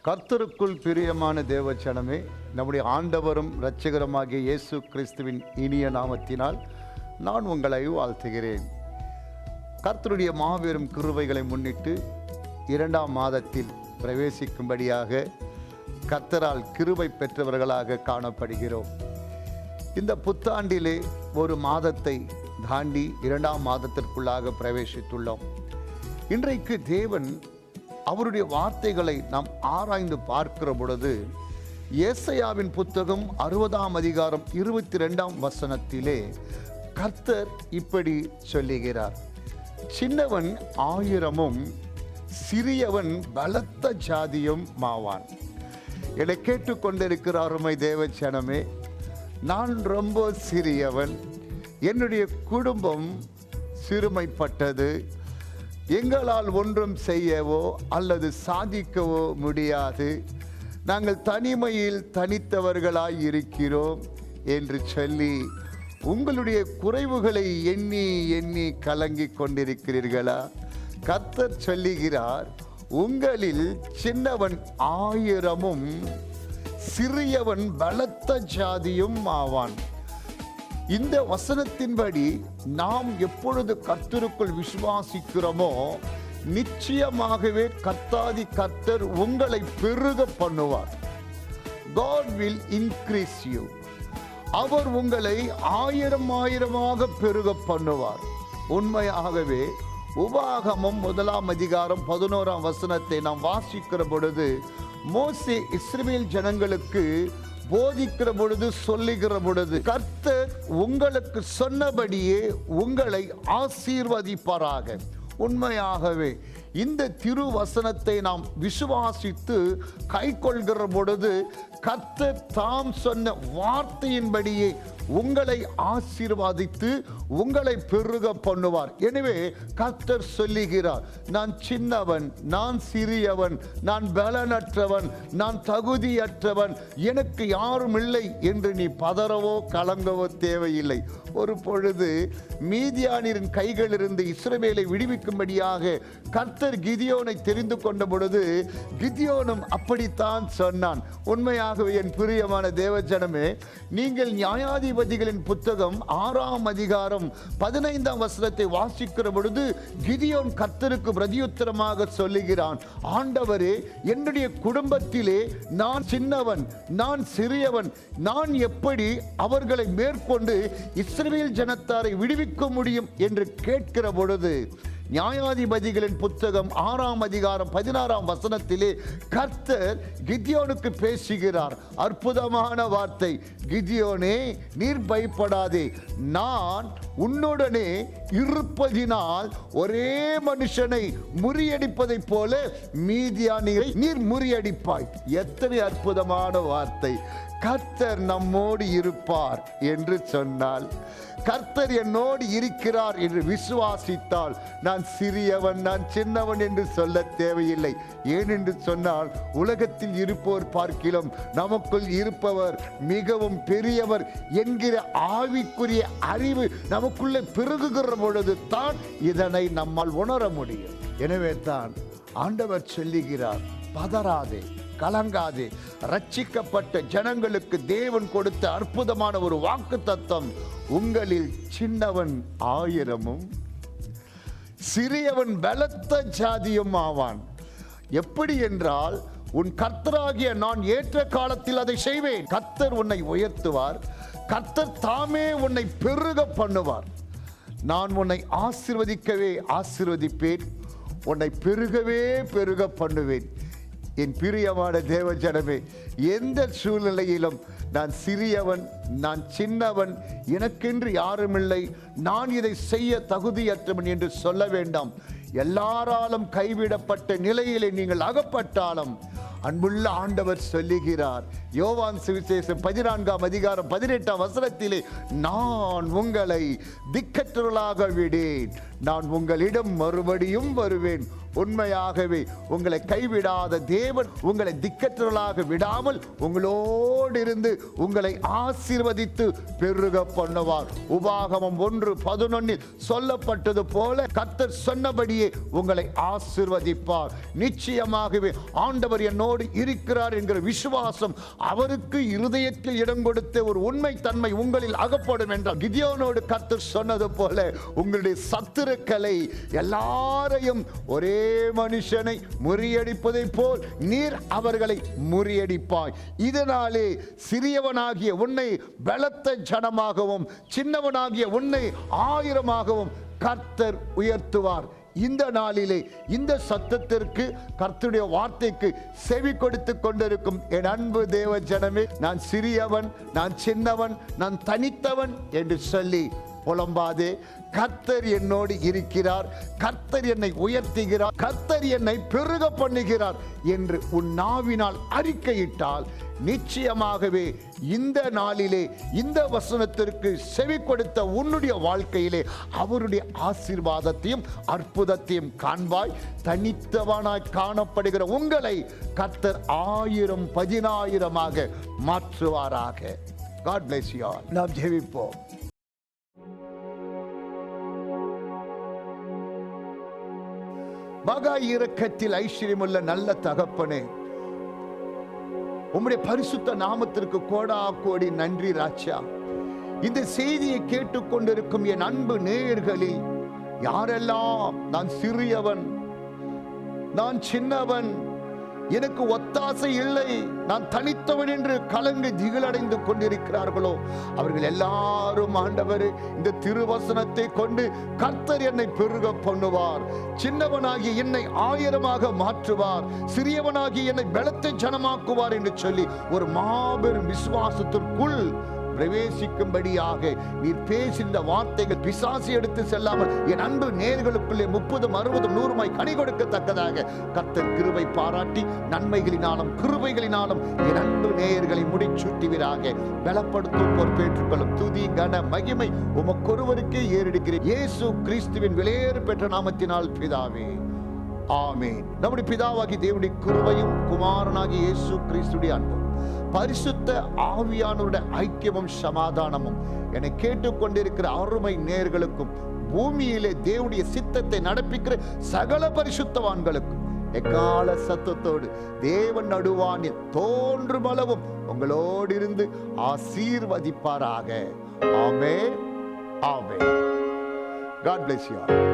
கர்த்தருக்குள் பிரியமான தேவச்சனமே, நம்முடைய ஆண்டவரும் இரட்சகருமாகிய இயேசு கிறிஸ்துவின் இனிய நாமத்தினால் நான் உங்களை வாழ்த்துகிறேன். கர்த்தருடைய மாபெரும் கிருபைகளை முன்னிட்டு 2ஆம் மாதத்தில் பிரவேசிக்கும்படியாக கர்த்தரால் கிருபை பெற்றவர்களாக காணப்படுகிறோம். இந்த புத்தாண்டிலே ஒரு மாதத்தை தாண்டி 2ஆம் மாதத்திற்குள்ளாக பிரவேசித்துள்ளோம். இன்றைக்கு தேவன் அவருடைய வார்த்தைகளை நாம் ஆராய்ந்து பார்க்கிற பொழுது ஏசாயாவின் புத்தகம் 60ஆம் அதிகாரம் 22ஆம் வசனத்திலே கர்த்தர் இப்படி சொல்லுகிறார்: சின்னவன் 1000மும் சிறியவன் பலத்த ஜாதியும் மாவான். என்னை கேட்டுக்கொண்டிருக்கிற அருமை தேவச்சனமே, நான் ரொம்ப சிறியவன், என்னுடைய குடும்பம் சிறுமைப்பட்டது, எங்களால் ஒன்றும் செய்யவோ அல்லது சாதிக்கவோ முடியாது, நாங்கள் தனிமையில் தனித்தவர்களாய் இருக்கிறோம் என்று சொல்லி உங்களுடைய குறைவுகளை எண்ணி எண்ணி கலங்கி கொண்டிருக்கிறீர்களா? கர்த்தர் சொல்லுகிறார், உங்களில் சின்னவன் 1000மும் சிறியவன் பலத்த ஜாதியும் ஆவான். இந்த வசனத்தின்படி நாம் எப்பொழுது கர்த்தருக்குள் விசுவாசிக்கிறோமோ நிச்சயமாகவே கர்த்தாதி கர்த்தர் உங்களை பெருக பண்ணுவார். God will increase you. அவர் உங்களை 1000 பெருக பண்ணுவார். உண்மையாகவே உபாகமம் 1ஆம் அதிகாரம் 11ஆம் வசனத்தை நாம் வாசிக்கிற பொழுது மோசே இஸ்ரவேல் ஜனங்களுக்கு போதிக்கிற பொழுது சொல்லுகிற பொழுது, கர்த்தர் உங்களுக்கு சொன்னபடியே உங்களை ஆசீர்வதிப்பாராக. உண்மையாகவே இந்த திருவசனத்தை நாம் விசுவாசித்து கை கொள்கிற பொழுது கர்த்தர் தாம் சொன்ன வார்த்தையின்படியே உங்களை ஆசீர்வதித்து உங்களை பெருக பண்ணுவார். எனவே கர்த்தர் சொல்லுகிறார், நான் சின்னவன், நான் சிறியவன், நான் பலனற்றவன், நான் தகுதியற்றவன், எனக்கு யாரும் இல்லை என்று நீ பதறவோ கலங்கவோ தேவையில்லை. ஒரு பொழுது மீதியானின் கைகளிலிருந்து இஸ்ரவேலை விடுவிக்கும்படியாக கர்த்தர் கிதியோனை தெரிந்து கொண்ட பொழுது கிதியோனும் அப்படித்தான் சொன்னான். உண்மையாகவே என் பிரியமான தேவஜனமே, நீங்கள் நியாயாதிபதிகளின் புத்தகம் 6ஆம் அதிகாரம் 15ஆம் வசனத்தை வாசிக்கிற பொழுது கிதியோன் கர்த்தருக்கு பிரதியுத்தரமாக சொல்லுகிறான், ஆண்டவரே, என்னுடைய குடும்பத்திலே நான் சின்னவன், நான் சிறியவன், நான் எப்படி அவர்களை மேற்கொண்டு இஸ்ரவேல் ஜனத்தாரை விடுவிக்க முடியும் என்று கேட்கிற பொழுது நியாயாதிபதிகளின் புத்தகம் 6ஆம் அதிகாரம் 16ஆம் வசனத்திலே கர்த்தர் கிதியோனுக்கு பேசுகிறார். அற்புதமான வார்த்தை, கிதியோனே, நீர் பயப்படாதே, நான் உன்னுடனே இருப்பதினால் ஒரே மனுஷனை முறியடிப்பதைப் போல மீதியானியரை நீர் முறியடிப்பாய். எத்தனை அற்புதமான வார்த்தை! கர்த்தர் நம்மோடு இருப்பார் என்று சொன்னால், கர்த்தர் என்னோடு இருக்கிறார் என்று விசுவாசித்தால் நான் சிறியவன், நான் சின்னவன் என்று சொல்ல தேவையில்லை. ஏனென்று சொன்னால் உலகத்தில் இருப்போர் பார்க்கிலும் நமக்குள் இருப்பவர் மிகவும் பெரியவர் என்கிற ஆவிக்குரிய அறிவு நமக்குள்ளே பெருகுகிற பொழுது தான் இதனை நம்மால் உணர முடியும். எனவே தான் ஆண்டவர் சொல்லுகிறார், பதறாதே, கலங்காதே. ரட்சிக்கப்பட்ட ஜனங்களுக்கு தேவன் கொடுத்த அற்புதமான ஒரு வாக்குத்தத்தம், உங்களில் சின்னவன் 1000மும் சிறியவன் பலத்த ஜாதியும் ஆவான். எப்படி என்றால், உன் கர்த்தராகிய நான் ஏற்ற காலத்தில் அதை செய்வேன். கர்த்தர் உன்னை உயர்த்துவார், கர்த்தர் தாமே உன்னை பெருக பண்ணுவார். நான் உன்னை ஆசீர்வதிக்கவே ஆசீர்வதிப்பேன், உன்னை பெருகவே பெருக பண்ணுவேன். என் பிரியமான தேவஜனமே, எந்த சூழ்நிலையிலும் நான் சிறியவன், நான் சின்னவன், எனக்கென்று யாருமில்லை, நான் இதை செய்ய தகுதியற்றவன் என்று சொல்ல வேண்டாம். எல்லாராலும் கைவிடப்பட்ட நிலையிலே நீங்கள் அகப்பட்டாலும் அன்புள்ள ஆண்டவர் சொல்லுகிறார், யோவான் சுவிசேஷம் 14ஆம் அதிகாரம் 18ஆம் வசனத்திலே, நான் உங்களை திக்கற்றவர்களாக விடேன், நான் உங்களிடம் மறுபடியும் வருவேன், உண்மையாகவே உங்களை கைவிடாத தேவன் உங்களை திக்கற்றவர்களாக விடாமல் உங்களோடு இருந்து உங்களை ஆசீர்வதித்து பெருக பண்ணுவார். உபாகமம் 1:11 சொல்லப்பட்டது போல கர்த்தர் சொன்னபடியே உங்களை ஆசீர்வதிப்பார். நிச்சயமாகவே ஆண்டவர் என்னோடு இருக்கிறார் என்கிற விசுவாசம் அவருக்கு இருதயத்தில் இடம் கொடுத்த ஒரு உண்மை தன்மை உங்களில் அகப்படும் என்றால், கிதியோனோடு கர்த்தர் சொன்னது போல உங்களுடைய சத்துருக்களை எல்லாரையும் ஒரே மனுஷனை முறியடிப்பதை போல் நீர் அவர்களை முறியடிப்பாய். இதனாலே சிறியவனாகிய உன்னை பலத்த ஜனமாகவும் சின்னவனாகிய உன்னை 1000ஆகவும் கர்த்தர் உயர்த்துவார். இந்த நாளிலே இந்த சத்தத்திற்கு, கர்த்தருடைய வார்த்தைக்கு செவி கொடுத்து கொண்டிருக்கும் என் அன்பு தேவ ஜனமே, நான் சிறியவன், நான் சின்னவன், நான் தனித்தவன் என்று சொல்லி புலம்பாதே. கர்த்தர் என்னோடு இருக்கிறார், கர்த்தர் என்னை உயர்த்துகிறார், கர்த்தர் என்னை பெருக பண்ணுகிறார் என்று உன் நாவினால் அறிக்கையிட்டால் நிச்சயமாகவே இந்த நாளிலே இந்த வசனத்திற்கு செவி கொடுத்த உன்னுடைய வாழ்க்கையிலே அவருடைய ஆசீர்வாதத்தையும் அற்புதத்தையும் காண்பாய். தனித்தவனாய் காணப்படுகிற உங்களை கர்த்தர் 1000 10,000ஆக மாற்றுவாராக. God bless you all. நாம் ஜெபிப்போம். மகா இரக்கத்தில் ஐஸ்வர்யமுள்ள நல்ல தகப்பனே, உம்முடைய பரிசுத்த நாமத்திற்கு கோடா கோடி நன்றி ராஜா. இந்த செய்தியை கேட்டுக்கொண்டிருக்கும் என் அன்பு நேயர்களில் யாரெல்லாம் நான் சிறியவன், நான் சின்னவன், எனக்கு ஒத்தாசை இல்லை, நான் தனித்தவன் என்று கலங்கு திகிலடைந்து கொண்டிருக்கிறார்களோ அவர்கள் எல்லாரும் ஆண்டவரே இந்த திருவசனத்தை கொண்டு கர்த்தர் என்னை பெருக பண்ணுவார், சின்னவனாகி என்னை 1000ஆக மாற்றுவார், சிறியவனாகி என்னை பலத்த ஜனமாக்குவார் என்று சொல்லி ஒரு மாபெரும் விசுவாசத்திற்குள் பிரவேசிக்கும்படியாக நீர் பேசின வார்த்தைகள் பிசாசு எடுத்து செல்லாமல் என் அன்பு நேயர்களுக்குள்ளே 30, 60, 100 கனி கொடுக்கத்தக்கதாக கர்த்தர் கிருபை பாராட்டி நன்மைகளினாலும் கிருபைகளினாலும் என் அன்பு நேயர்களை முடிச்சூட்டுவீராக. பலப்படுத்தும் பொறுப்பேற்றுக்கொள்ளும் துதி கன மகிமை உமக்கொருவருக்கே ஏறெடுக்கிறேன் இயேசு கிறிஸ்துவின் விலையேறு பெற்ற நாமத்தினால் பிதாவே, ஆமென். நம்முடைய பிதாவாகி தேவனுடைய கிருபையும் குமாரனாகி இயேசு கிறிஸ்துடைய அன்பும் பரிசுத்த ஆவியானவருடைய ஐக்கியமும் சமாதானமும் என்னை கேட்டுக்கொண்டிருக்கிற அருமை நேயர்களுக்கும் பூமியிலே தேவனுடைய சித்தத்தை நடப்பிக்கிற சகல பரிசுத்தவான்களுக்கும் எக்கால சத்தத்தோடு தேவன் நடுவானில் தோன்றும் அளவும் உங்களோடு இருந்து ஆசீர்வதிப்பாராக. ஆமென், ஆமென். God bless you all.